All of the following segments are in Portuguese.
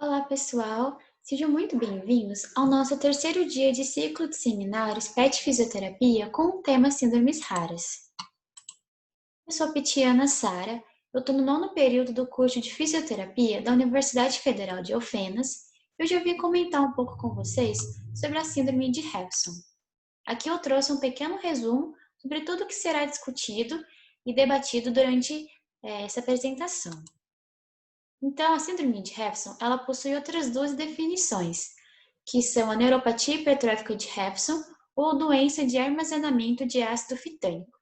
Olá, pessoal! Sejam muito bem-vindos ao nosso terceiro dia de ciclo de seminários PET Fisioterapia com o tema Síndromes Raras. Eu sou a Petiana Sara, eu estou no nono período do curso de Fisioterapia da Universidade Federal de Alfenas e hoje eu vim comentar um pouco com vocês sobre a Síndrome de Refson. Aqui eu trouxe um pequeno resumo sobre tudo o que será discutido e debatido durante essa apresentação. Então, a síndrome de Refson, ela possui outras duas definições, que são a neuropatia hipertrófica de Refson ou doença de armazenamento de ácido fitânico.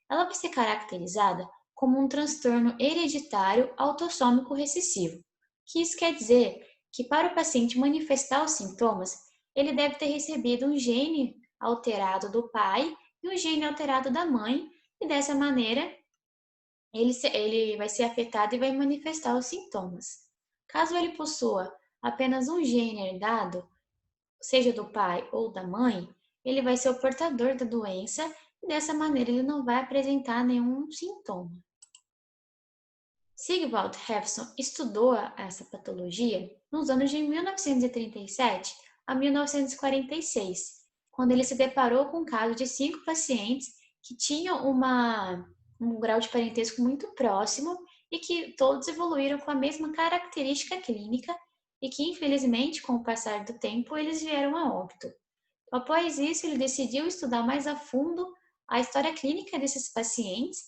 Ela vai ser caracterizada como um transtorno hereditário autossômico recessivo, que isso quer dizer que para o paciente manifestar os sintomas, ele deve ter recebido um gene alterado do pai e um gene alterado da mãe, e dessa maneira ele vai ser afetado e vai manifestar os sintomas. Caso ele possua apenas um gene herdado, seja do pai ou da mãe, ele vai ser o portador da doença e dessa maneira ele não vai apresentar nenhum sintoma. Sigvald Hefson estudou essa patologia nos anos de 1937 a 1946, quando ele se deparou com o caso de 5 pacientes que tinham um grau de parentesco muito próximo e que todos evoluíram com a mesma característica clínica e que, infelizmente, com o passar do tempo, eles vieram a óbito. Após isso, ele decidiu estudar mais a fundo a história clínica desses pacientes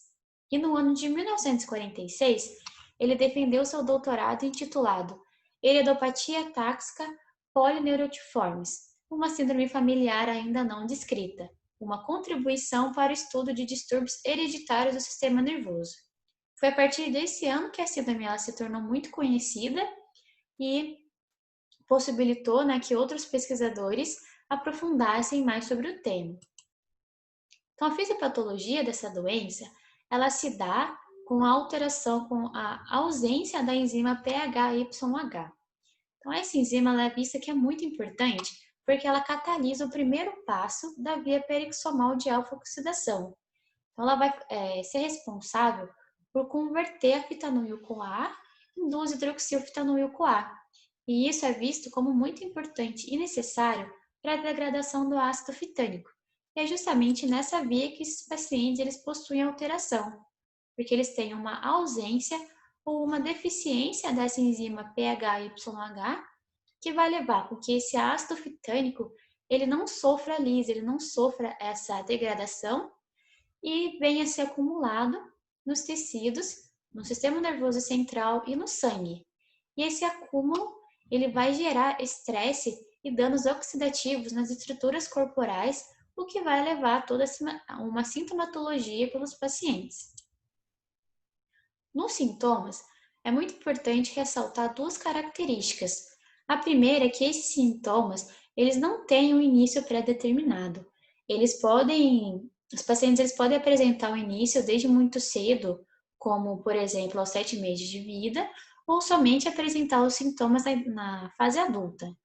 e no ano de 1946, ele defendeu seu doutorado intitulado Heredopatia Táxica Polineurotiformes, uma síndrome familiar ainda não descrita, uma contribuição para o estudo de distúrbios hereditários do sistema nervoso. Foi a partir desse ano que a síndrome se tornou muito conhecida e possibilitou que outros pesquisadores aprofundassem mais sobre o tema. Então, a fisiopatologia dessa doença, ela se dá com a alteração, com a ausência da enzima PHYH. Então, essa enzima ela é vista que é muito importante porque ela catalisa o primeiro passo da via perixomal de alfa-oxidação. Então, ela vai ser responsável por converter a fitanoil-CoA em 2-hidroxilfitanoil-CoA. E isso é visto como muito importante e necessário para a degradação do ácido fitânico. E é justamente nessa via que esses pacientes eles possuem alteração, porque eles têm uma ausência ou uma deficiência dessa enzima PHYH, que vai levar com que esse ácido fitânico ele não sofra lise, ele não sofra essa degradação e venha a ser acumulado nos tecidos, no sistema nervoso central e no sangue. E esse acúmulo ele vai gerar estresse e danos oxidativos nas estruturas corporais, o que vai levar a toda uma sintomatologia pelos pacientes. Nos sintomas, é muito importante ressaltar duas características. A primeira é que esses sintomas, eles não têm um início pré-determinado. Os pacientes eles podem apresentar o início desde muito cedo, como, por exemplo, aos 7 meses de vida, ou somente apresentar os sintomas na fase adulta.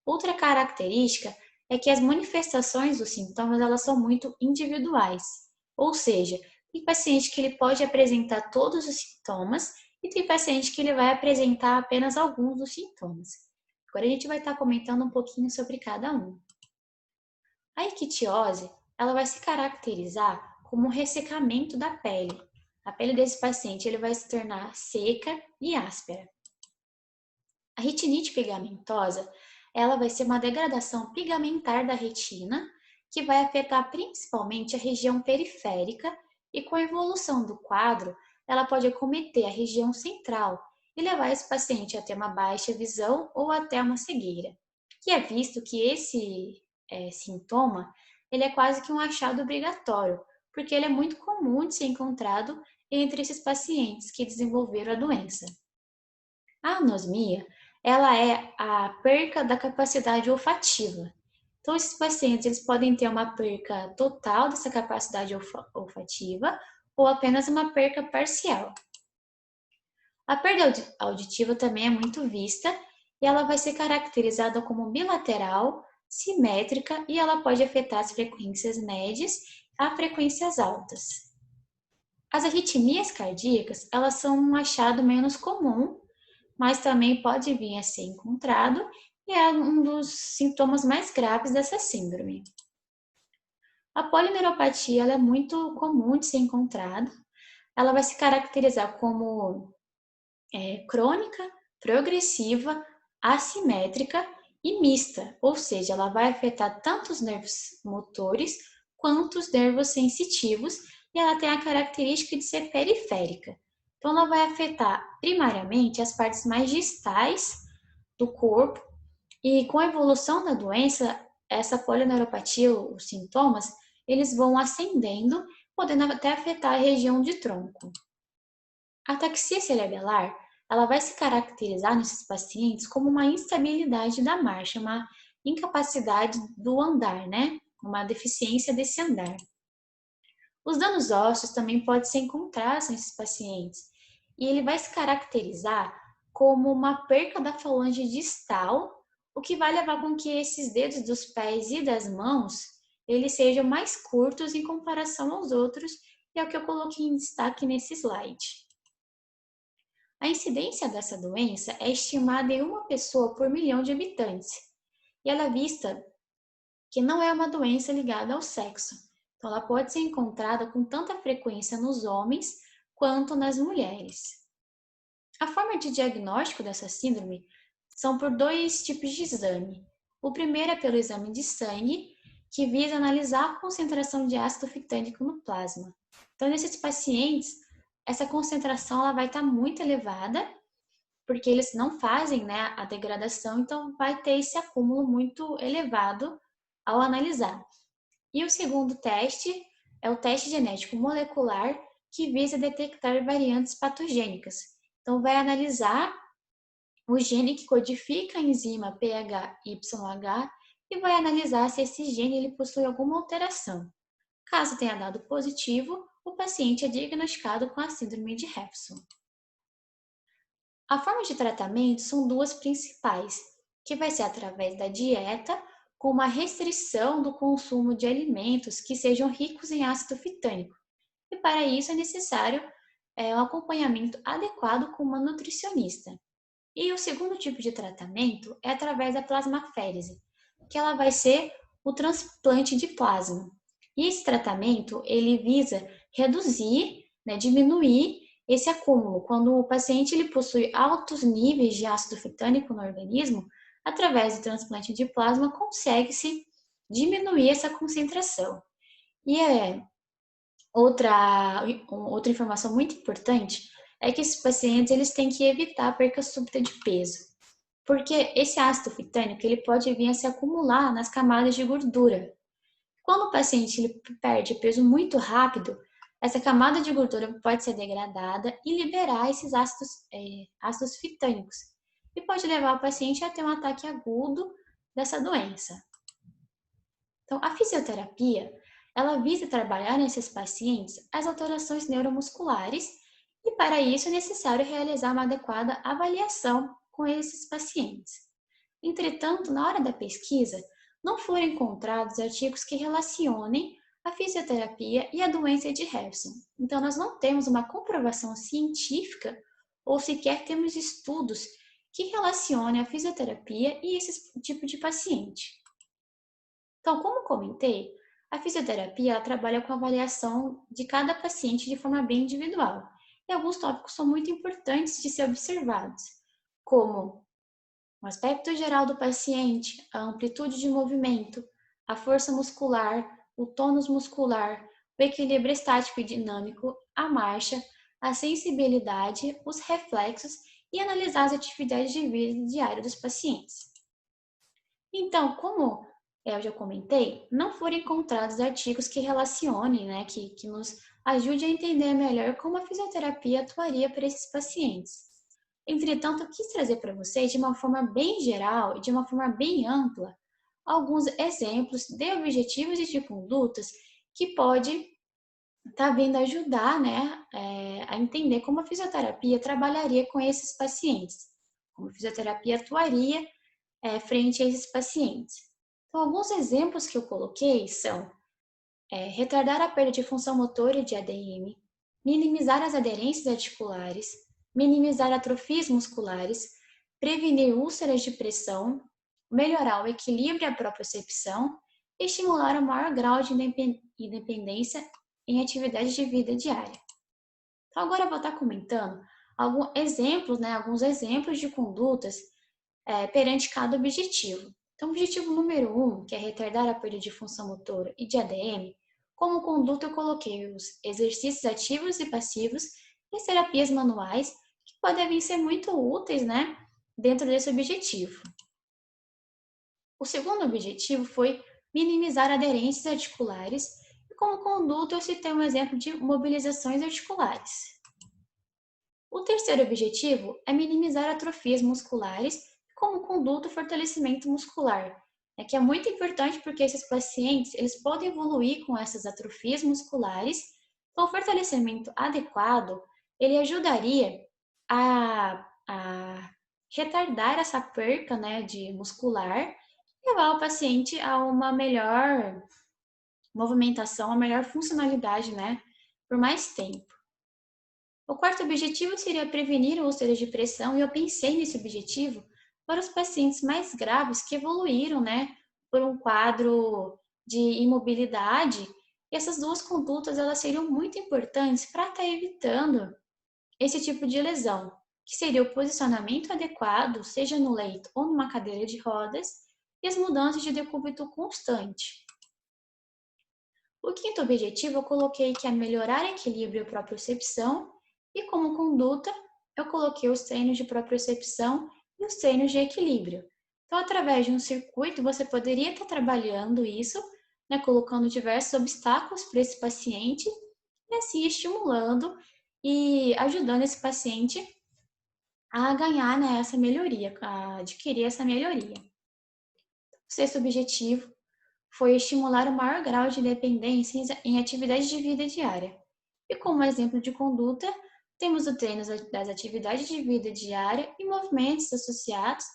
Outra característica é que as manifestações dos sintomas elas são muito individuais, ou seja, tem paciente que ele pode apresentar todos os sintomas e tem paciente que ele vai apresentar apenas alguns dos sintomas. Agora a gente vai estar comentando um pouquinho sobre cada um. A ictiose, ela vai se caracterizar como um ressecamento da pele. A pele desse paciente ele vai se tornar seca e áspera. A retinite pigmentosa, ela vai ser uma degradação pigmentar da retina, que vai afetar principalmente a região periférica e com a evolução do quadro, ela pode acometer a região central e levar esse paciente a ter uma baixa visão ou até uma cegueira. E é visto que esse sintoma, ele é quase que um achado obrigatório, porque ele é muito comum de ser encontrado entre esses pacientes que desenvolveram a doença. A anosmia, ela é a perca da capacidade olfativa. Então, esses pacientes eles podem ter uma perca total dessa capacidade olfativa ou apenas uma perca parcial. A perda auditiva também é muito vista e ela vai ser caracterizada como bilateral, simétrica e ela pode afetar as frequências médias a frequências altas. As arritmias cardíacas, elas são um achado menos comum, mas também pode vir a ser encontrado e é um dos sintomas mais graves dessa síndrome. A polineuropatia ela é muito comum de ser encontrada. Ela vai se caracterizar como crônica, progressiva, assimétrica e mista, ou seja, ela vai afetar tanto os nervos motores quanto os nervos sensitivos e ela tem a característica de ser periférica. Então, ela vai afetar primariamente as partes mais distais do corpo e com a evolução da doença, essa polineuropatia, os sintomas, eles vão ascendendo, podendo até afetar a região de tronco. A ataxia cerebelar, ela vai se caracterizar nesses pacientes como uma instabilidade da marcha, uma incapacidade do andar, né? Uma deficiência desse andar. Os danos ósseos também podem ser encontrados nesses pacientes e ele vai se caracterizar como uma perca da falange distal, o que vai levar com que esses dedos dos pés e das mãos eles sejam mais curtos em comparação aos outros, e é o que eu coloquei em destaque nesse slide. A incidência dessa doença é estimada em uma pessoa por milhão de habitantes, e ela é vista que não é uma doença ligada ao sexo. Então, ela pode ser encontrada com tanta frequência nos homens quanto nas mulheres. A forma de diagnóstico dessa síndrome são por dois tipos de exame. O primeiro é pelo exame de sangue, que visa analisar a concentração de ácido fitânico no plasma. Então, nesses pacientes, essa concentração ela vai estar muito elevada, porque eles não fazem, né, a degradação, então vai ter esse acúmulo muito elevado ao analisar. E o segundo teste é o teste genético molecular, que visa detectar variantes patogênicas. Então, vai analisar o gene que codifica a enzima PHYH e vai analisar se esse gene ele possui alguma alteração. Caso tenha dado positivo, o paciente é diagnosticado com a síndrome de Refson. A forma de tratamento são duas principais, que vai ser através da dieta, com uma restrição do consumo de alimentos que sejam ricos em ácido fitânico. E para isso é necessário um acompanhamento adequado com uma nutricionista. E o segundo tipo de tratamento é através da plasmaférese, que ela vai ser o transplante de plasma. E esse tratamento, ele visa reduzir, né, diminuir esse acúmulo. Quando o paciente ele possui altos níveis de ácido fitânico no organismo, através do transplante de plasma, consegue-se diminuir essa concentração. E outra informação muito importante é que esses pacientes eles têm que evitar a perca súbita de peso, porque esse ácido fitânico ele pode vir a se acumular nas camadas de gordura. Quando o paciente ele perde peso muito rápido, essa camada de gordura pode ser degradada e liberar esses ácidos fitânicos, e pode levar o paciente a ter um ataque agudo dessa doença. Então, a fisioterapia, ela visa trabalhar nesses pacientes as alterações neuromusculares e, para isso, é necessário realizar uma adequada avaliação com esses pacientes. Entretanto, na hora da pesquisa, não foram encontrados artigos que relacionem a fisioterapia e a doença de Refson. Então, nós não temos uma comprovação científica ou sequer temos estudos que relacionem a fisioterapia e esse tipo de paciente. Então, como comentei, a fisioterapia ela trabalha com a avaliação de cada paciente de forma bem individual. E alguns tópicos são muito importantes de ser observados, como o aspecto geral do paciente, a amplitude de movimento, a força muscular, o tônus muscular, o equilíbrio estático e dinâmico, a marcha, a sensibilidade, os reflexos e analisar as atividades de vida diária dos pacientes. Então, como eu já comentei, não foram encontrados artigos que relacionem, né, que nos ajude a entender melhor como a fisioterapia atuaria para esses pacientes. Entretanto, eu quis trazer para vocês, de uma forma bem geral e de uma forma bem ampla, alguns exemplos de objetivos e de condutas que pode estar vindo ajudar, né, a entender como a fisioterapia trabalharia com esses pacientes, como a fisioterapia atuaria frente a esses pacientes. Então, alguns exemplos que eu coloquei são retardar a perda de função motora de ADM, minimizar as aderências articulares, minimizar atrofias musculares, prevenir úlceras de pressão, melhorar o equilíbrio e a propriocepção e estimular o maior grau de independência em atividades de vida diária. Então, agora eu vou estar comentando alguns exemplos de condutas perante cada objetivo. Então, o objetivo número 1, que é retardar a perda de função motora e de ADM, como conduta eu coloquei os exercícios ativos e passivos e as terapias manuais, que podem ser muito úteis, né, dentro desse objetivo. O segundo objetivo foi minimizar aderências articulares e como conduta eu citei um exemplo de mobilizações articulares. O terceiro objetivo é minimizar atrofias musculares como conduta o fortalecimento muscular, que é muito importante porque esses pacientes eles podem evoluir com essas atrofias musculares, então o fortalecimento adequado ele ajudaria a retardar essa perca, né, de muscular, levar o paciente a uma melhor movimentação, uma melhor funcionalidade, né, por mais tempo. O quarto objetivo seria prevenir úlceras de pressão e eu pensei nesse objetivo para os pacientes mais graves que evoluíram, né, por um quadro de imobilidade. E essas duas condutas elas seriam muito importantes para estar evitando esse tipo de lesão, que seria o posicionamento adequado, seja no leito ou numa cadeira de rodas, e as mudanças de decúbito constante. O quinto objetivo eu coloquei que é melhorar equilíbrio e propriocepção, e como conduta eu coloquei os treinos de propriocepção e os treinos de equilíbrio. Então, através de um circuito, você poderia estar trabalhando isso, né, colocando diversos obstáculos para esse paciente e assim estimulando e ajudando esse paciente a ganhar, né, essa melhoria, a adquirir essa melhoria. O sexto objetivo foi estimular o maior grau de independência em atividades de vida diária. E como exemplo de conduta, temos o treino das atividades de vida diária e movimentos associados,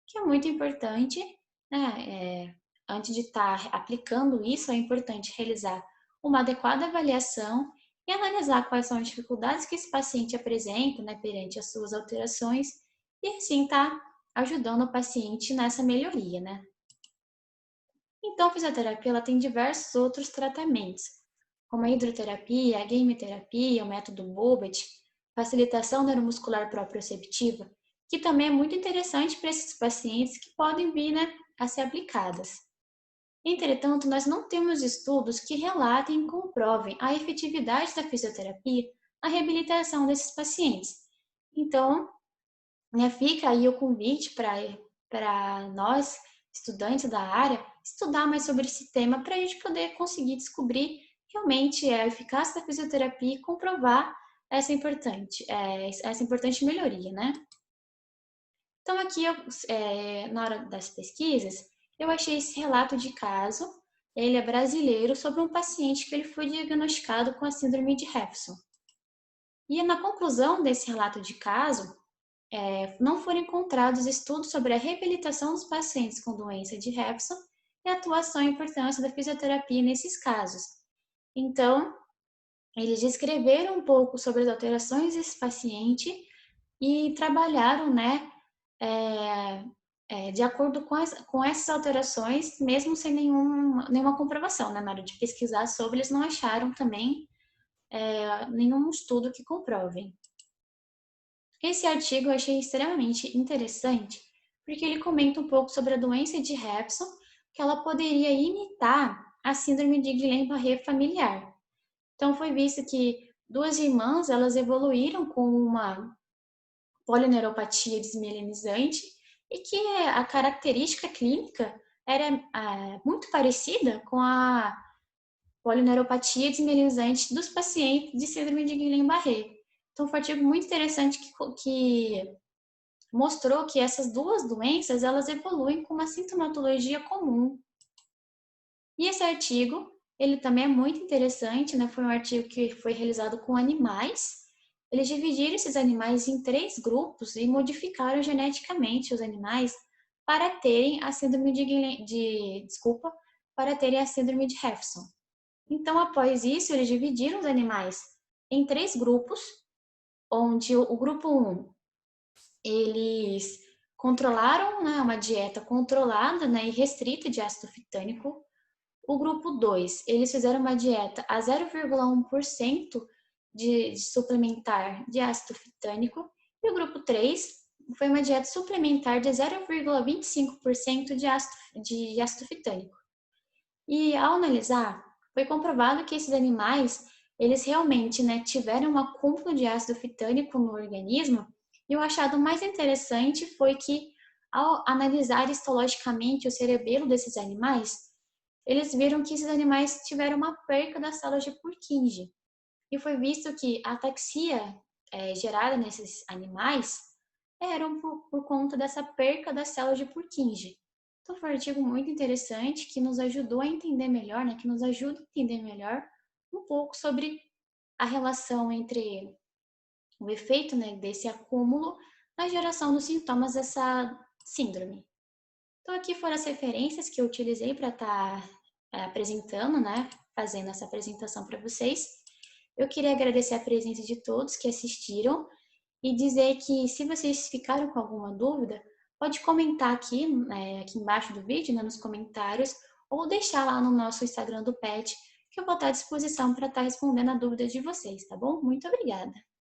que é muito importante, né? Antes de estar aplicando isso, é importante realizar uma adequada avaliação e analisar quais são as dificuldades que esse paciente apresenta, né, perante as suas alterações, e assim estar ajudando o paciente nessa melhoria, né? Então, a fisioterapia ela tem diversos outros tratamentos, como a hidroterapia, a gameterapia, o método Bobet, facilitação neuromuscular proprioceptiva, que também é muito interessante para esses pacientes que podem vir, né, a ser aplicadas. Entretanto, nós não temos estudos que relatem e comprovem a efetividade da fisioterapia na reabilitação desses pacientes. Então, né, fica aí o convite para nós, estudantes da área, estudar mais sobre esse tema para a gente poder conseguir descobrir realmente a eficácia da fisioterapia e comprovar essa importante melhoria, né? Então, aqui, na hora das pesquisas, eu achei esse relato de caso, ele é brasileiro, sobre um paciente que ele foi diagnosticado com a síndrome de Refson. E na conclusão desse relato de caso, não foram encontrados estudos sobre a reabilitação dos pacientes com doença de Refson e a atuação e importância da fisioterapia nesses casos. Então, eles descreveram um pouco sobre as alterações desse paciente e trabalharam, né, de acordo com essas alterações, mesmo sem nenhuma comprovação, né? Na hora de pesquisar sobre, eles não acharam também nenhum estudo que comprovem. Esse artigo eu achei extremamente interessante, porque ele comenta um pouco sobre a doença de Refson, que ela poderia imitar a síndrome de Guillain-Barré familiar. Então, foi visto que duas irmãs, elas evoluíram com uma polineuropatia desmielinizante e que a característica clínica era muito parecida com a polineuropatia desmielinizante dos pacientes de síndrome de Guillain-Barré. Então, foi um artigo muito interessante que mostrou que essas duas doenças elas evoluem com uma sintomatologia comum. E esse artigo, ele também é muito interessante, né? Foi um artigo que foi realizado com animais. Eles dividiram esses animais em 3 grupos e modificaram geneticamente os animais para terem a síndrome para terem a síndrome de Refson. Então, após isso, eles dividiram os animais em 3 grupos, onde o grupo 1, eles controlaram, né, uma dieta controlada, né, e restrita de ácido fitânico. O grupo 2, eles fizeram uma dieta a 0,1% de suplementar de ácido fitânico. E o grupo 3 foi uma dieta suplementar de 0,25% de ácido fitânico. E ao analisar, foi comprovado que esses animais, eles realmente, né, tiveram um acúmulo de ácido fitânico no organismo. E o achado mais interessante foi que, ao analisar histologicamente o cerebelo desses animais, eles viram que esses animais tiveram uma perca das células de Purkinje. E foi visto que a ataxia gerada nesses animais eram por conta dessa perca das células de Purkinje. Então foi um artigo muito interessante que nos ajudou a entender melhor, né, que nos ajuda a entender melhor um pouco sobre a relação entre o efeito, né, desse acúmulo na geração dos sintomas dessa síndrome. Então aqui foram as referências que eu utilizei para estar apresentando, né, fazendo essa apresentação para vocês. Eu queria agradecer a presença de todos que assistiram e dizer que se vocês ficaram com alguma dúvida, pode comentar aqui, aqui embaixo do vídeo, né, nos comentários, ou deixar lá no nosso Instagram do PET, que eu vou estar à disposição para estar respondendo a dúvida de vocês, tá bom? Muito obrigada!